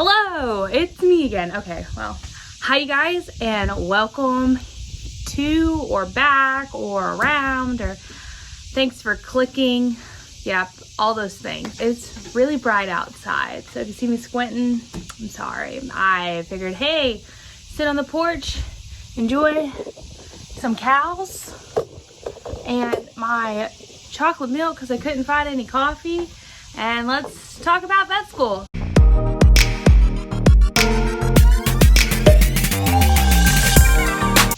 Hello, it's me again. Okay, well, hi you guys, and welcome to or back or around, or thanks for clicking. Yep, all those things. It's really bright outside, so if you see me squinting, I'm sorry. I figured, hey, sit on the porch, enjoy some cows and my chocolate milk because I couldn't find any coffee, and let's talk about vet school.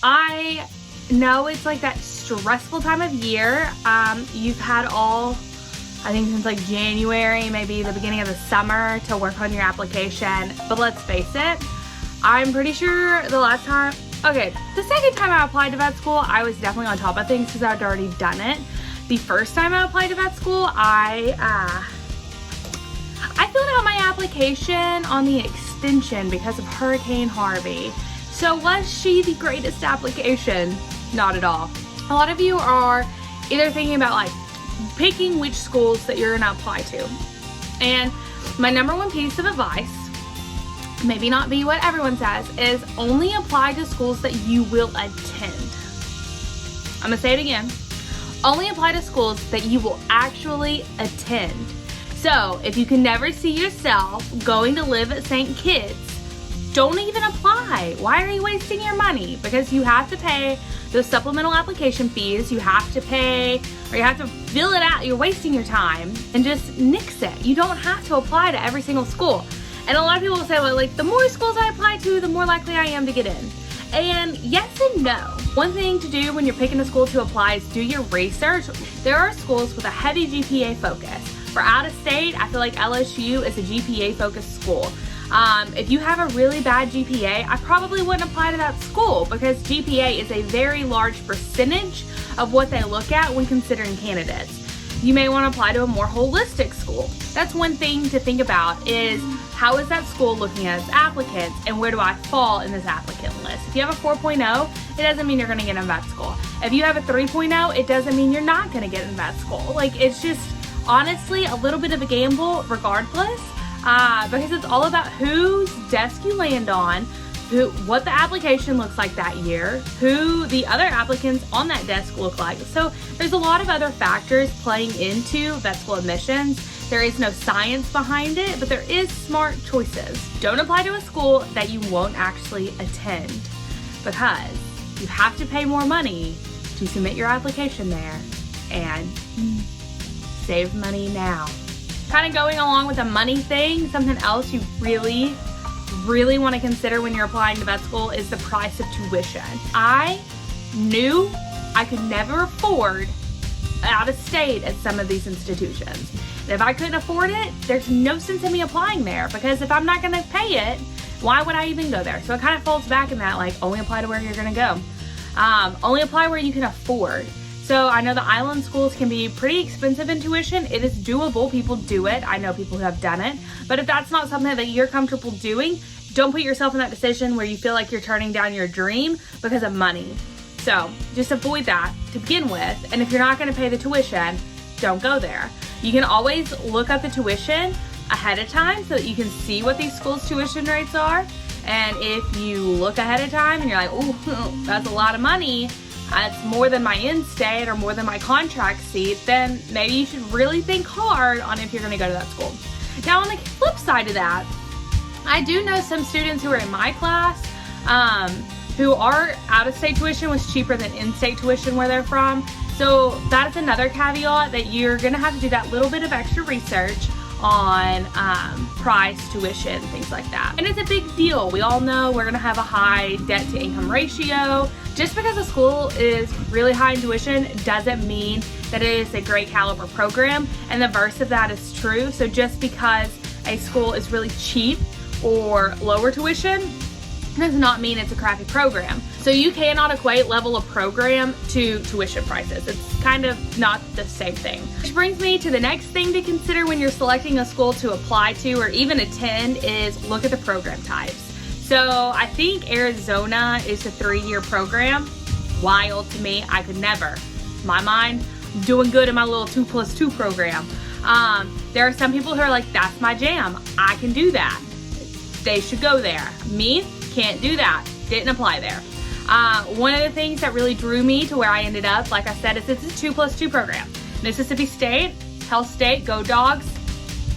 I know it's like that stressful time of year. You've had I think since like January, maybe the beginning of the summer, to work on your application. But let's face it, I'm pretty sure the second time I applied to vet school, I was definitely on top of things because I'd already done it. The first time I applied to vet school, I filled out my application on the extension because of Hurricane Harvey. So was she the greatest application? Not at all. A lot of you are either thinking about like picking which schools that you're gonna apply to. And my number one piece of advice, maybe not be what everyone says, is only apply to schools that you will attend. I'm gonna say it again. Only apply to schools that you will actually attend. So if you can never see yourself going to live at St. Kitts, don't even apply. Why are you wasting your money? Because you have to pay those supplemental application fees. You have to pay, or you have to fill it out. You're wasting your time, and just nix it. You don't have to apply to every single school. And a lot of people will say, well, like, the more schools I apply to, the more likely I am to get in. And yes and no. One thing to do when you're picking a school to apply is do your research. There are schools with a heavy GPA focus. For out of state, I feel like LSU is a GPA focused school. If you have a really bad GPA, I probably wouldn't apply to that school because GPA is a very large percentage of what they look at when considering candidates. You may want to apply to a more holistic school. That's one thing to think about, is how is that school looking at its applicants and where do I fall in this applicant list? If you have a 4.0, it doesn't mean you're going to get in vet school. If you have a 3.0, it doesn't mean you're not going to get in vet school. Like, it's just honestly a little bit of a gamble regardless. Because it's all about whose desk you land on, what the application looks like that year, who the other applicants on that desk look like. So there's a lot of other factors playing into vet school admissions. There is no science behind it, but there is smart choices. Don't apply to a school that you won't actually attend, because you have to pay more money to submit your application there, and save money now. Kind of going along with the money thing, something else you really want to consider when you're applying to vet school is the price of tuition. I knew I could never afford out of state at some of these institutions. And if I couldn't afford it, there's no sense in me applying there, because if I'm not going to pay it, why would I even go there? So it kind of falls back in that, like, only apply to where you're going to go. Only apply where you can afford. So I know the island schools can be pretty expensive in tuition. It is doable. People do it. I know people who have done it. But if that's not something that you're comfortable doing, don't put yourself in that decision where you feel like you're turning down your dream because of money. So just avoid that to begin with. And if you're not going to pay the tuition, don't go there. You can always look up the tuition ahead of time so that you can see what these schools' tuition rates are. And if you look ahead of time and you're like, oh, that's a lot of money, it's more than my in-state or more than my contract seat, then maybe you should really think hard on if you're going to go to that school. Now, on the flip side of that, I do know some students who are in my class who are out-of-state tuition was cheaper than in-state tuition where they're from. So that's another caveat, that you're going to have to do that little bit of extra research on price, tuition, things like that. And it's a big deal. We all know we're going to have a high debt to income ratio. Just because a school is really high in tuition doesn't mean that it is a great caliber program, and the verse of that is true. So just because a school is really cheap or lower tuition does not mean it's a crappy program. So you cannot equate level of program to tuition prices. It's kind of not the same thing. Which brings me to the next thing to consider when you're selecting a school to apply to or even attend is look at the program types. So I think Arizona is a 3-year program. Wild to me. I could never. My mind, doing good in my little 2+2 program. There are some people who are like, that's my jam. I can do that. they should go there. Me, can't do that. Didn't apply there. One of the things that really drew me to where I ended up, like I said, is it's a 2+2 program. Mississippi State, Hell State, go Dogs.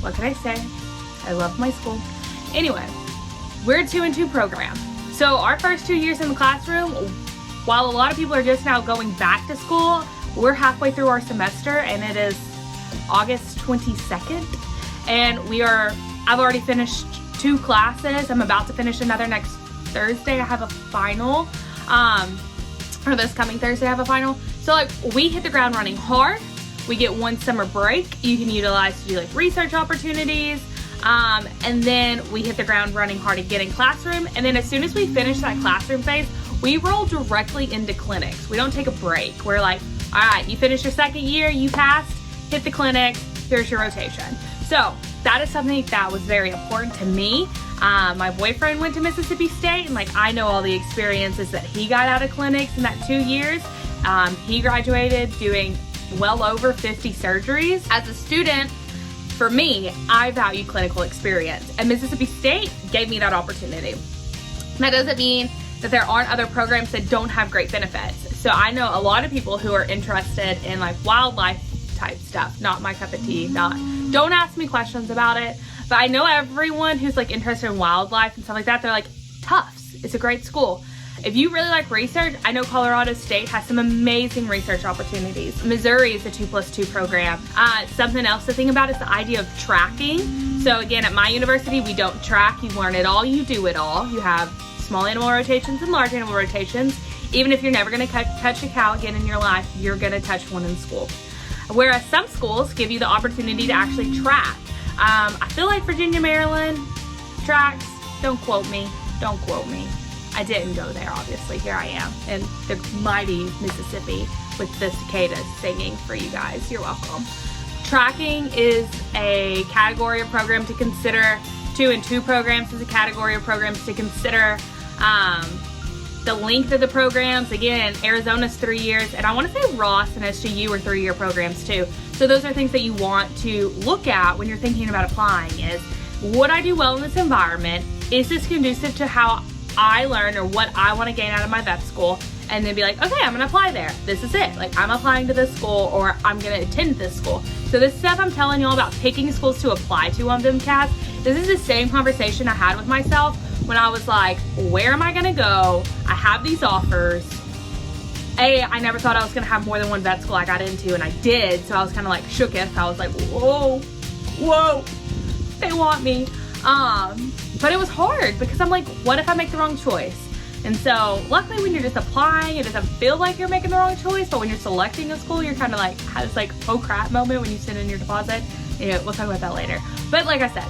What can I say? I love my school. Anyway, we're a 2-2 program. So our first 2 years in the classroom, while a lot of people are just now going back to school, we're halfway through our semester and it is August 22nd. And I've already finished 2 classes. I'm about to finish another next Thursday. I have a final. Or this coming Thursday I have a final. So like we hit the ground running hard. We get 1 summer break you can utilize to do like research opportunities. And then we hit the ground running hard again in classroom. And then as soon as we finish that classroom phase, we roll directly into clinics. We don't take a break. We're like, all right, you finished your 2nd year, you passed, hit the clinic, here's your rotation. So that is something that was very important to me. My boyfriend went to Mississippi State, and like I know all the experiences that he got out of clinics in that 2 years. He graduated doing well over 50 surgeries. As a student, for me, I value clinical experience, and Mississippi State gave me that opportunity. That doesn't mean that there aren't other programs that don't have great benefits. So I know a lot of people who are interested in like wildlife type stuff, not my cup of tea, don't ask me questions about it. But I know everyone who's like interested in wildlife and stuff like that, they're like, Tufts, it's a great school. If you really like research, I know Colorado State has some amazing research opportunities. Missouri is a 2+2 program. Something else to think about is the idea of tracking. So again, at my university, we don't track. You learn it all, you do it all. You have small animal rotations and large animal rotations. Even if you're never gonna touch a cow again in your life, you're gonna touch one in school. Whereas some schools give you the opportunity to actually track. I feel like Virginia, Maryland tracks, don't quote me. I didn't go there, obviously. Here I am in the mighty Mississippi with the cicadas singing for you guys. You're welcome. Tracking is a category of program to consider. 2-2 programs is a category of programs to consider. The length of the programs, again, Arizona's 3 years, and I want to say Ross and SGU are 3-year programs too. So those are things that you want to look at when you're thinking about applying is, would I do well in this environment? Is this conducive to how I learn or what I want to gain out of my vet school? And then be like, okay, I'm gonna apply there. This is it. Like I'm applying to this school or I'm gonna attend this school. So this stuff I'm telling y'all about picking schools to apply to on Vmcas, this is the same conversation I had with myself when I was like, where am I gonna go? I have these offers. I never thought I was gonna have more than one vet school I got into, and I did. So I was kind of like shooketh. I was like, whoa, they want me. But it was hard because I'm like, what if I make the wrong choice? And so luckily when you're just applying, it doesn't feel like you're making the wrong choice, but when you're selecting a school, you're kind of like, have this like, oh crap moment when you send in your deposit. Yeah, we'll talk about that later. But like I said,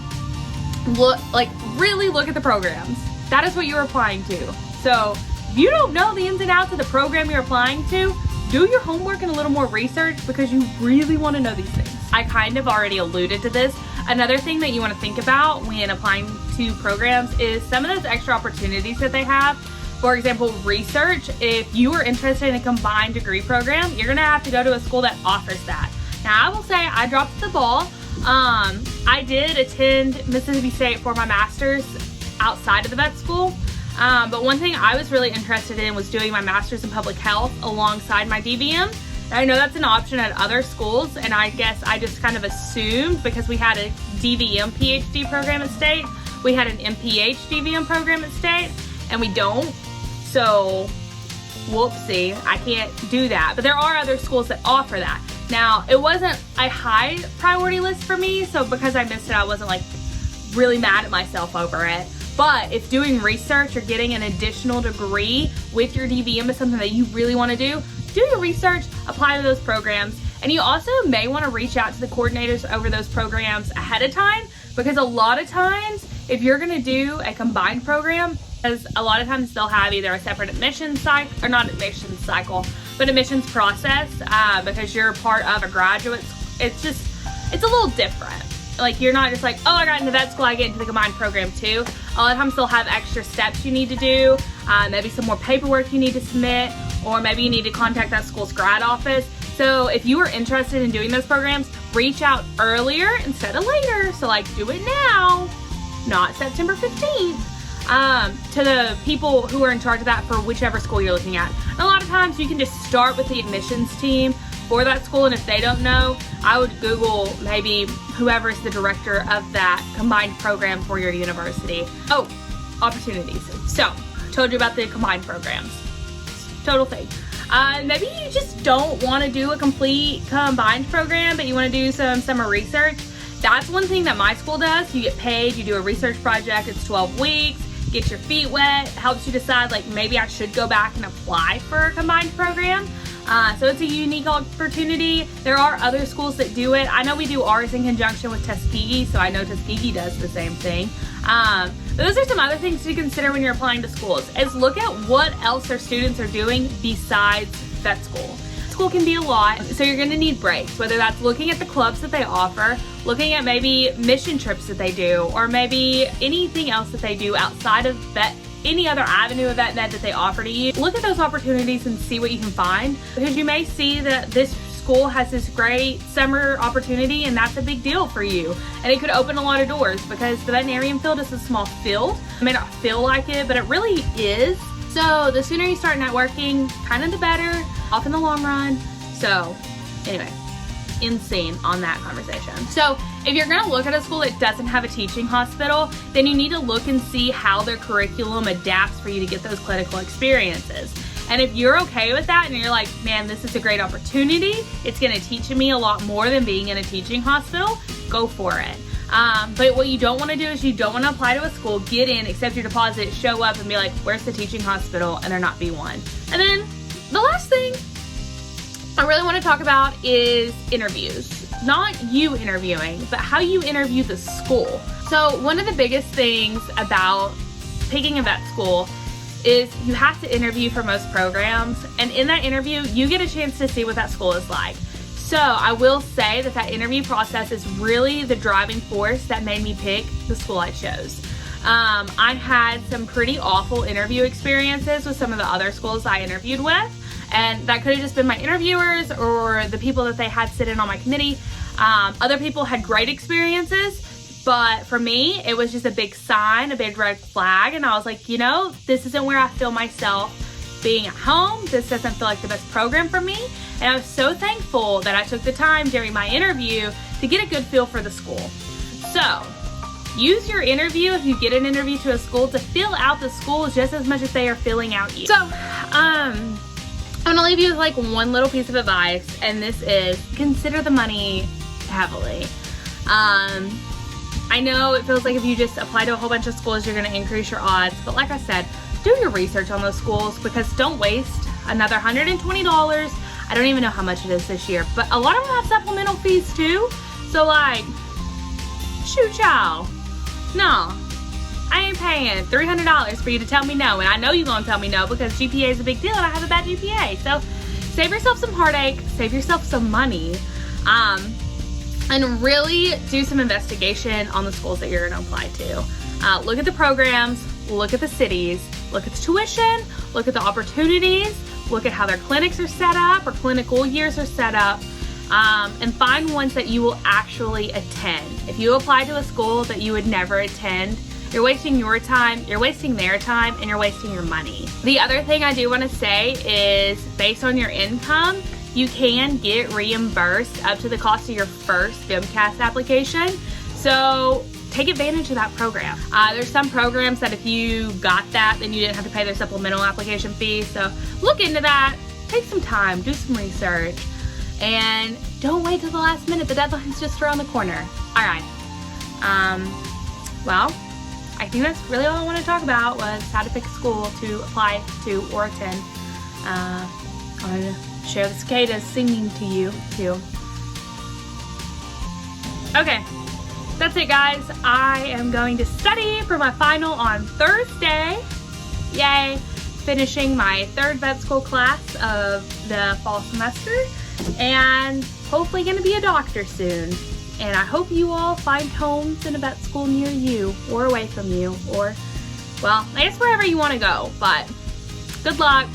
really look at the programs. That is what you're applying to. So if you don't know the ins and outs of the program you're applying to, do your homework and a little more research because you really want to know these things. I kind of already alluded to this. Another thing that you want to think about when applying to programs is some of those extra opportunities that they have. For example, research. If you are interested in a combined degree program, you're gonna have to go to a school that offers that. Now, I will say I dropped the ball. I did attend Mississippi State for my master's outside of the vet school. But one thing I was really interested in was doing my master's in public health alongside my DVM. I know that's an option at other schools, and I guess I just kind of assumed because we had a DVM PhD program at State, we had an MPH DVM program at State, and we don't. So, whoopsie, I can't do that. But there are other schools that offer that. Now, it wasn't a high priority list for me, so because I missed it, I wasn't like really mad at myself over it. But if doing research or getting an additional degree with your DVM is something that you really want to do your research, apply to those programs. And you also may want to reach out to the coordinators over those programs ahead of time, because a lot of times, if you're going to do a combined program, because a lot of times they'll have either a separate admissions cycle, or not admissions cycle, but admissions process, because you're part of a graduate. It's a little different. Like you're not just like, oh, I got into vet school, I get into the combined program too. A lot of times they'll have extra steps you need to do, maybe some more paperwork you need to submit, or maybe you need to contact that school's grad office. So if you are interested in doing those programs, reach out earlier instead of later. So like do it now not September 15th. To the people who are in charge of that for whichever school you're looking at. And a lot of times you can just start with the admissions team for that school, and if they don't know, I would Google maybe whoever is the director of that combined program for your university. Oh, opportunities. So, told you about the combined programs. Total thing. Maybe you just don't want to do a complete combined program, but you want to do some summer research. That's one thing that my school does. You get paid, you do a research project, it's 12 weeks, get your feet wet, helps you decide like maybe I should go back and apply for a combined program. So it's a unique opportunity. There are other schools that do it. I know we do ours in conjunction with Tuskegee, so I know Tuskegee does the same thing. But those are some other things to consider when you're applying to schools, is look at what else their students are doing besides vet school. School can be a lot, so you're gonna need breaks, whether that's looking at the clubs that they offer, looking at maybe mission trips that they do, or maybe anything else that they do outside of vet, any other avenue of vet med that they offer to you. Look at those opportunities and see what you can find, because you may see that this school has this great summer opportunity and that's a big deal for you. And it could open a lot of doors, because the veterinarian field is a small field. It may not feel like it, but it really is. So the sooner you start networking, kind of the better, off in the long run. So anyway, insane on that conversation. So if you're gonna look at a school that doesn't have a teaching hospital, then you need to look and see how their curriculum adapts for you to get those clinical experiences. And if you're okay with that and you're like, man, this is a great opportunity, it's gonna teach me a lot more than being in a teaching hospital, go for it. But what you don't want to do is you don't want to apply to a school, get in, accept your deposit, show up and be like, where's the teaching hospital, and there not be one. And then the last thing I really want to talk about is interviews. Not you interviewing, but how you interview the school. So one of the biggest things about picking a vet school is you have to interview for most programs, and in that interview you get a chance to see what that school is like. So I will say that that interview process is really the driving force that made me pick the school I chose. I had some pretty awful interview experiences with some of the other schools I interviewed with, and that could have just been my interviewers or the people that they had sit in on my committee. Other people had great experiences, but for me, it was just a big sign, a big red flag, and I was like, you know, this isn't where I feel myself being at home. This doesn't feel like the best program for me. And I was so thankful that I took the time during my interview to get a good feel for the school. So use your interview, if you get an interview to a school, to fill out the school just as much as they are filling out you. So I'm gonna leave you with like one little piece of advice, and this is consider the money heavily. I know it feels like if you just apply to a whole bunch of schools, you're gonna increase your odds, but like I said, do your research on those schools, because don't waste another $120. I don't even know how much it is this year, but a lot of them have supplemental fees too. So like, shoot y'all, no, I ain't paying $300 for you to tell me no. And I know you're gonna tell me no because GPA is a big deal and I have a bad GPA. So save yourself some heartache, save yourself some money, and really do some investigation on the schools that you're gonna apply to. Look at the programs, look at the cities, look at the tuition, look at the opportunities, look at how their clinics are set up or clinical years are set up, and find ones that you will actually attend. If you apply to a school that you would never attend, you're wasting your time, you're wasting their time, and you're wasting your money. The other thing I do want to say is, based on your income, you can get reimbursed up to the cost of your first Vmcas application. So take advantage of that program. There's some programs that if you got that, then you didn't have to pay their supplemental application fee. So look into that, take some time, do some research, and don't wait till the last minute. The deadline's just around the corner. All right. Well, I think that's really all I want to talk about, was how to pick a school to apply to or attend. I'm going to share the cicadas singing to you too. Okay. That's it, guys. I am going to study for my final on Thursday. Yay. Finishing my third vet school class of the fall semester, and hopefully going to be a doctor soon. And I hope you all find homes in a vet school near you or away from you, or, well, I guess wherever you want to go. But good luck.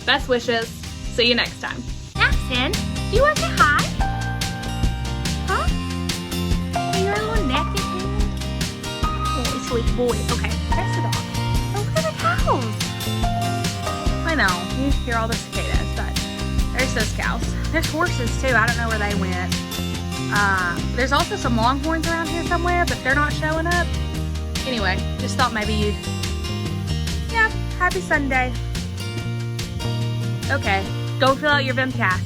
Best wishes. See you next time. Madison, do you want to say hi? Huh? You're a little naked. Oh, sweet. boys. Okay, there's the dog. Oh, look at the cows. I know, you hear all the cicadas, but there's those cows. There's horses too. I don't know where they went. There's also some longhorns around here somewhere, but they're not showing up. Anyway, just thought maybe you'd... Yeah, happy Sunday. Okay, go fill out your Vmcas.